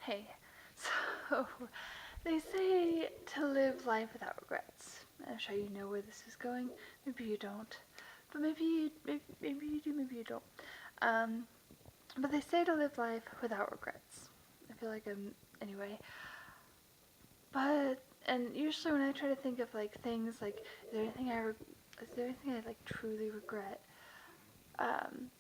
Hey, so they say to live life without regrets. I'm sure you know where this is going. Maybe you don't, but maybe you do. Maybe you don't. Um, but they say to live life without regrets. I feel like I'm anyway. But and usually when I try to think of like things like is there anything I like truly regret? Um,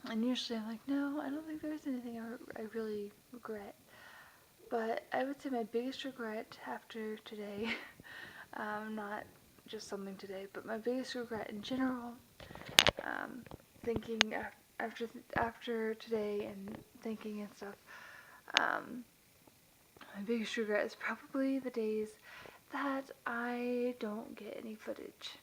and usually I'm like, no, I don't think there's anything I really regret. But I would say my biggest regret after today, not just something today, but my biggest regret in general, um, thinking after today and thinking and stuff, um, my biggest regret is probably the days that I don't get any footage.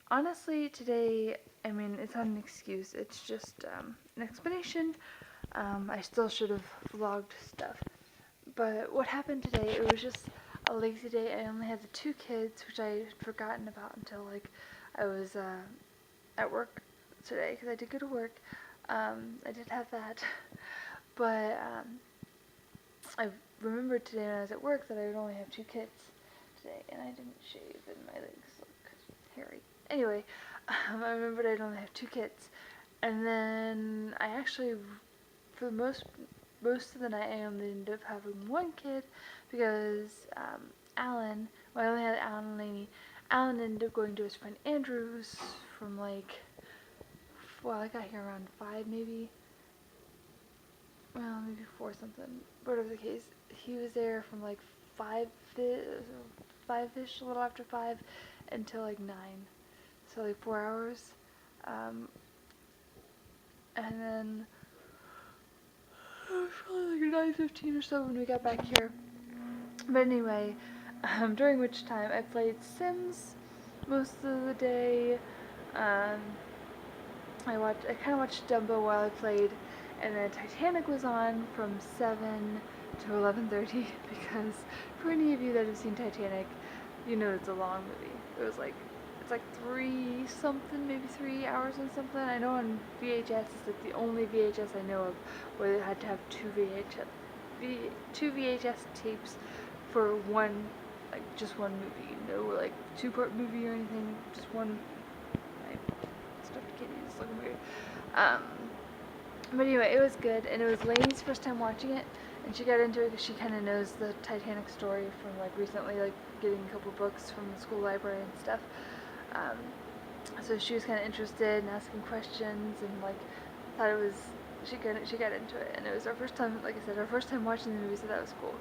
Honestly, today, I mean, it's not an excuse, it's just an explanation. I still should have vlogged stuff. But what happened today, it was just a lazy day. I only had the two kids, which I had forgotten about until like I was at work today, because I did go to work. I did have that. But I remembered today when I was at work that I would only have two kids today, and I didn't shave, and my legs look hairy. Anyway, I remembered I'd only have two kids, and then I actually, for the most of the night, I only ended up having one kid because Alan, well, I only had Alan and Lainey. Alan ended up going to his friend Andrew's from like, well, I got here around 5 maybe, well, maybe 4 something. Whatever the case, he was there from like 5 5ish, a little after 5, until like 9. So like 4 hours. And then it was probably like 9:15 or so when we got back here. But anyway, during which time I played Sims most of the day. Um, I kind of watched Dumbo while I played, and then Titanic was on from 7 to 11:30 because for any of you that have seen Titanic, you know it's a long movie. It's like 3 something, maybe 3 hours and something. I know on VHS it's like the only VHS I know of where they had to have two VHS tapes for one, like just one movie. No like 2-part movie or anything, just one. I stuffed kitty is looking weird. Um, but anyway, it was good, and it was Lainey's first time watching it, and she got into it because she kind of knows the Titanic story from like recently, like getting a couple books from the school library and stuff. Um, so she was kind of interested and asking questions, and like thought it was she got into it, and it was our first time, like I said, our first time watching the movie, so that was cool.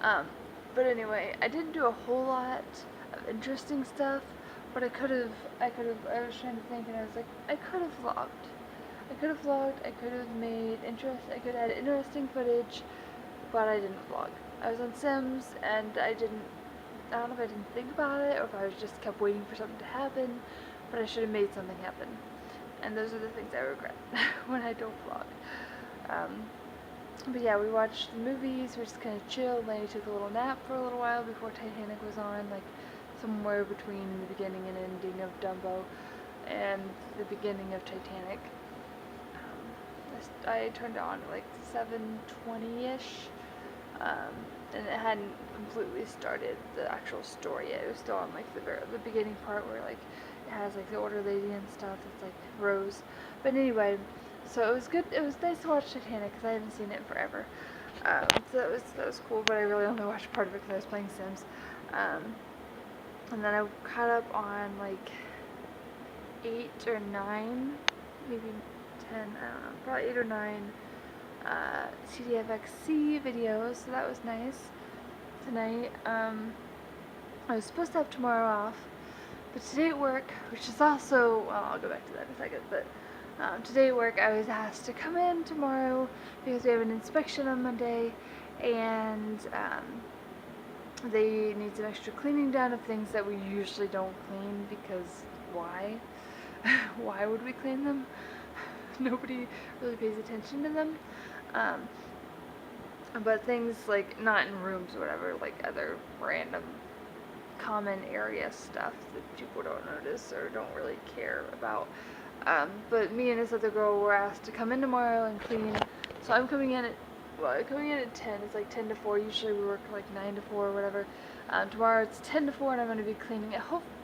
Um, but anyway, I didn't do a whole lot of interesting stuff, but I was trying to think, and I was like, I could have vlogged. I could have I could have had interesting footage, but I didn't vlog. I was on Sims, and I don't know if I didn't think about it, or if I was just kept waiting for something to happen, but I should have made something happen. And those are the things I regret when I don't vlog. But yeah, we watched the movies, we just kind of chilled. Laney took a little nap for a little while before Titanic was on, like somewhere between the beginning and ending of Dumbo and the beginning of Titanic. I turned it on at like 7:20ish, and it hadn't completely started the actual story yet. It was still on like the beginning part where like it has like the older lady and stuff. It's like Rose, but anyway, so it was good. It was nice to watch Titanic because I hadn't seen it in forever. So that was cool, but I really only watched part of it because I was playing Sims. And then I caught up on like 8 or 9, maybe 10, I don't know, probably 8 or 9 CDFXC videos, so that was nice. Tonight, I was supposed to have tomorrow off, but today at work, which is also, well, I'll go back to that in a second, but today at work I was asked to come in tomorrow because we have an inspection on Monday, and they need some extra cleaning done of things that we usually don't clean, because why? Why would we clean them? Nobody really pays attention to them. Um, but things like, not in rooms or whatever, like other random common area stuff that people don't notice or don't really care about. But me and this other girl were asked to come in tomorrow and clean. So I'm coming in at well, coming in at 10, it's like 10 to 4. Usually we work like 9 to 4 or whatever. Tomorrow it's 10 to 4 and I'm going to be cleaning.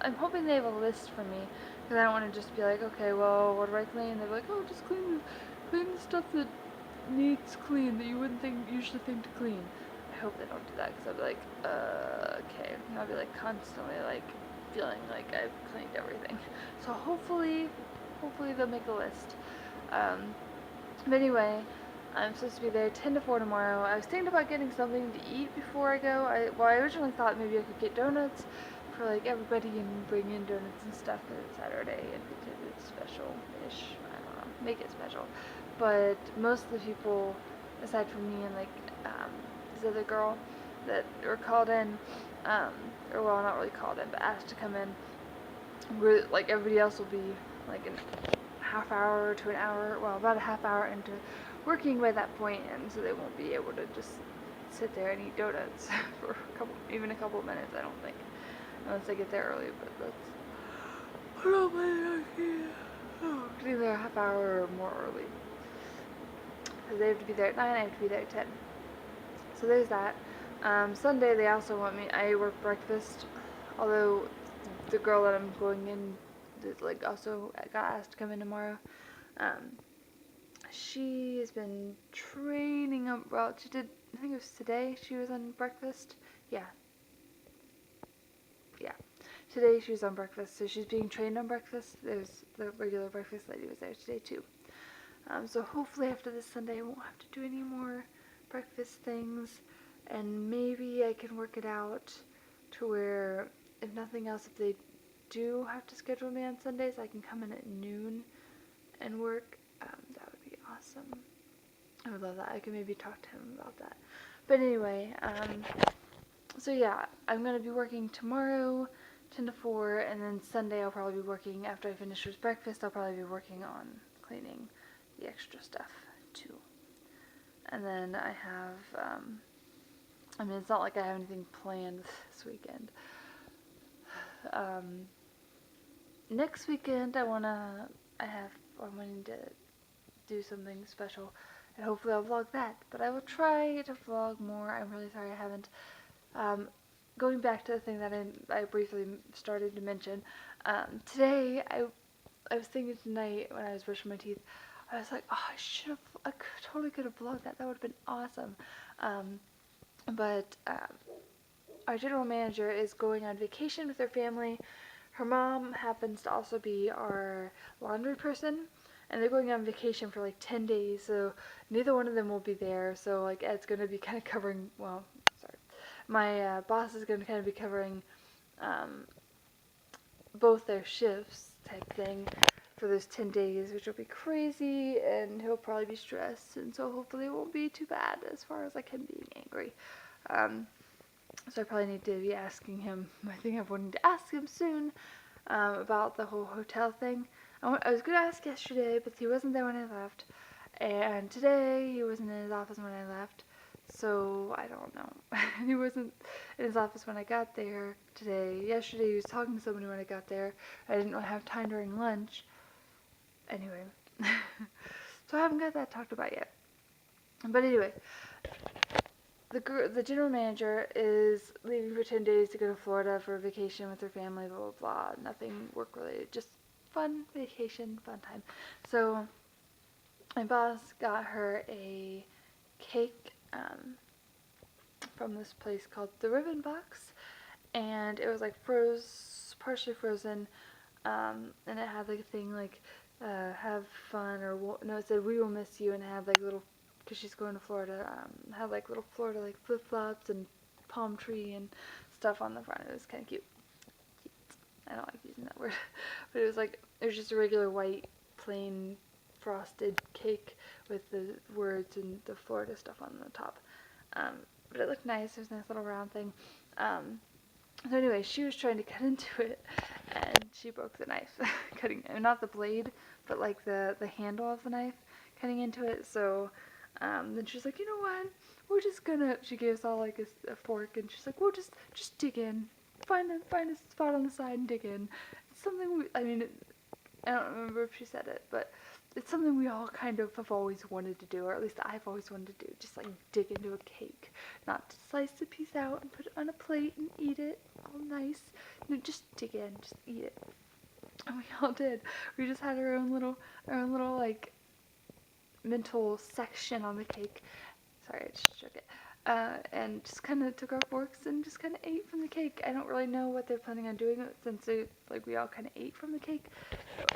I'm hoping they have a list for me because I don't want to just be like, okay, well, what do I clean? They're like, oh, just clean the stuff that needs clean that you wouldn't usually think to clean. I hope they don't do that because I'll be like, okay. And I'll be like constantly like feeling like I've cleaned everything. So hopefully they'll make a list. But anyway, I'm supposed to be there 10 to 4 tomorrow. I was thinking about getting something to eat before I go. I originally thought maybe I could get donuts for like everybody and bring in donuts and stuff because it's Saturday and because it's special-ish. I don't know, make it special. But most of the people, aside from me and like this other girl that were called in, or well, not really called in, but asked to come in, like everybody else will be like in half hour to an hour, well, about a half hour into working by that point, and so they won't be able to just sit there and eat donuts for even a couple of minutes, I don't think, unless they get there early, but that's getting there a half hour or more early, because they have to be there at 9, I have to be there at 10, so there's that. Sunday they also want me, I work breakfast, although the girl that I'm going in like also got asked to come in tomorrow. She has been training up. Well, she did. I think it was today. She was on breakfast. Yeah. Today she was on breakfast, so she's being trained on breakfast. There's the regular breakfast lady was there today too. So hopefully after this Sunday I won't have to do any more breakfast things, and maybe I can work it out to where, if nothing else, if they do have to schedule me on Sundays, I can come in at noon and work. That would be awesome. I would love that. I could maybe talk to him about that. But anyway, so yeah, I'm going to be working tomorrow, 10 to 4, and then Sunday I'll probably be working, after I finish with breakfast, I'll probably be working on cleaning the extra stuff too. And then I have, I mean, it's not like I have anything planned this weekend. Next weekend I'm wanting to do something special, and hopefully I'll vlog that, but I will try to vlog more. I'm really sorry I haven't. Going back to the thing that I briefly started to mention, today I was thinking tonight when I was brushing my teeth, I was like, oh, I totally could have vlogged that. That would have been awesome. But our general manager is going on vacation with her family. Her mom happens to also be our laundry person, and they're going on vacation for like 10 days, so neither one of them will be there. So like Ed's going to be kind of covering, well, sorry, my boss is going to kind of be covering both their shifts type thing for those 10 days, which will be crazy, and he'll probably be stressed, and so hopefully it won't be too bad as far as like him being angry. So I probably need to be asking him, I think I'm wanting to ask him soon, about the whole hotel thing. I was going to ask yesterday, but he wasn't there when I left, and today he wasn't in his office when I left, so I don't know. He wasn't in his office when I got there today. Yesterday he was talking to somebody when I got there. I didn't really have time during lunch. Anyway, so I haven't got that talked about yet. But anyway, the general manager is leaving for 10 days to go to Florida for a vacation with her family, blah, blah, blah. Nothing work related, just fun vacation, fun time. So my boss got her a cake from this place called The Ribbon Box, and it was like partially frozen, and it had like a thing like have fun, or no, it said we will miss you, and it had like little, because she's going to Florida, had like little Florida like flip-flops and palm tree and stuff on the front. It was kind of cute. I don't like using that word, but it was just a regular white plain frosted cake with the words and the Florida stuff on the top. But it looked nice. There's a nice little round thing. So anyway, she was trying to cut into it, and she broke the knife, cutting, not the blade, but like the handle of the knife, cutting into it. So then she's like, you know what? We're just gonna. She gave us all like a fork, and she's like, we'll just dig in, find a spot on the side and dig in. It's something I don't remember if she said it, but it's something we all kind of have always wanted to do, or at least I've always wanted to do, just like dig into a cake. Not to slice the piece out and put it on a plate and eat it all nice. No, just dig in, just eat it. And we all did. We just had our own little like mental section on the cake. Sorry, I just shook it. And just kind of took our forks and just kind of ate from the cake. I don't really know what they're planning on doing since like we all kind of ate from the cake,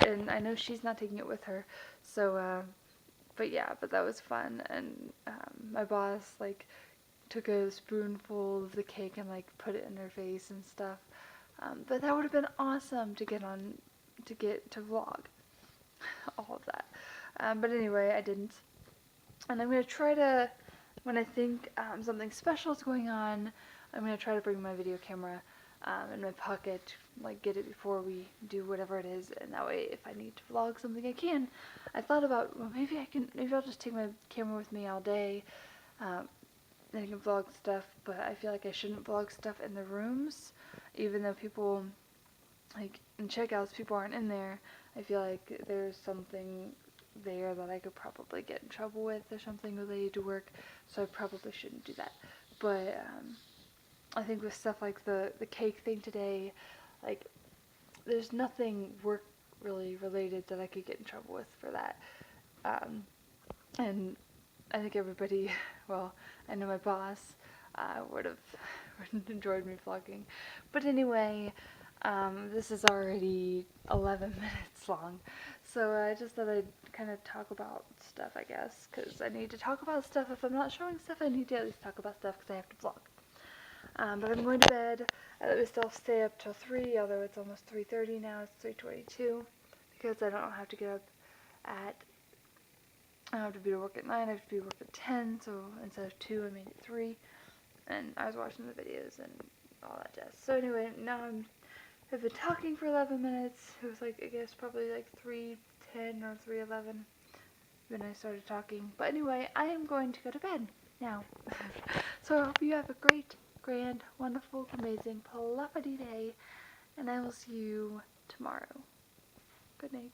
and I know she's not taking it with her. So, but yeah, but that was fun. And my boss like took a spoonful of the cake and like put it in her face and stuff. But that would have been awesome to get to vlog all of that. But anyway, I didn't. And I'm going to try to, when I think something special is going on, I'm going to try to bring my video camera in my pocket, like get it before we do whatever it is, and that way if I need to vlog something I can. I thought about, well, maybe I'll just take my camera with me all day, and I can vlog stuff, but I feel like I shouldn't vlog stuff in the rooms, even though people, like in checkouts, people aren't in there. I feel like there's something there that I could probably get in trouble with or something related to work, so I probably shouldn't do that. But I think with stuff like the cake thing today, like there's nothing work really related that I could get in trouble with for that. And I think everybody, well, I know my boss would have enjoyed me vlogging. But anyway, this is already 11 minutes long, so I just thought I'd kind of talk about stuff, I guess, because I need to talk about stuff. If I'm not showing stuff, I need to at least talk about stuff because I have to vlog. But I'm going to bed. I let myself stay up till 3, although it's almost 3:30 now. It's 3:22 because I don't have to get up at, I don't have to be to work at 9, I have to be to work at 10, so instead of 2, I made it 3, and I was watching the videos and all that jazz. So anyway, now I've been talking for 11 minutes. It was like, I guess probably like 3:10 or 3:11 when I started talking. But anyway, I am going to go to bed now. So I hope you have a great, grand, wonderful, amazing, pluffity day, and I will see you tomorrow. Good night.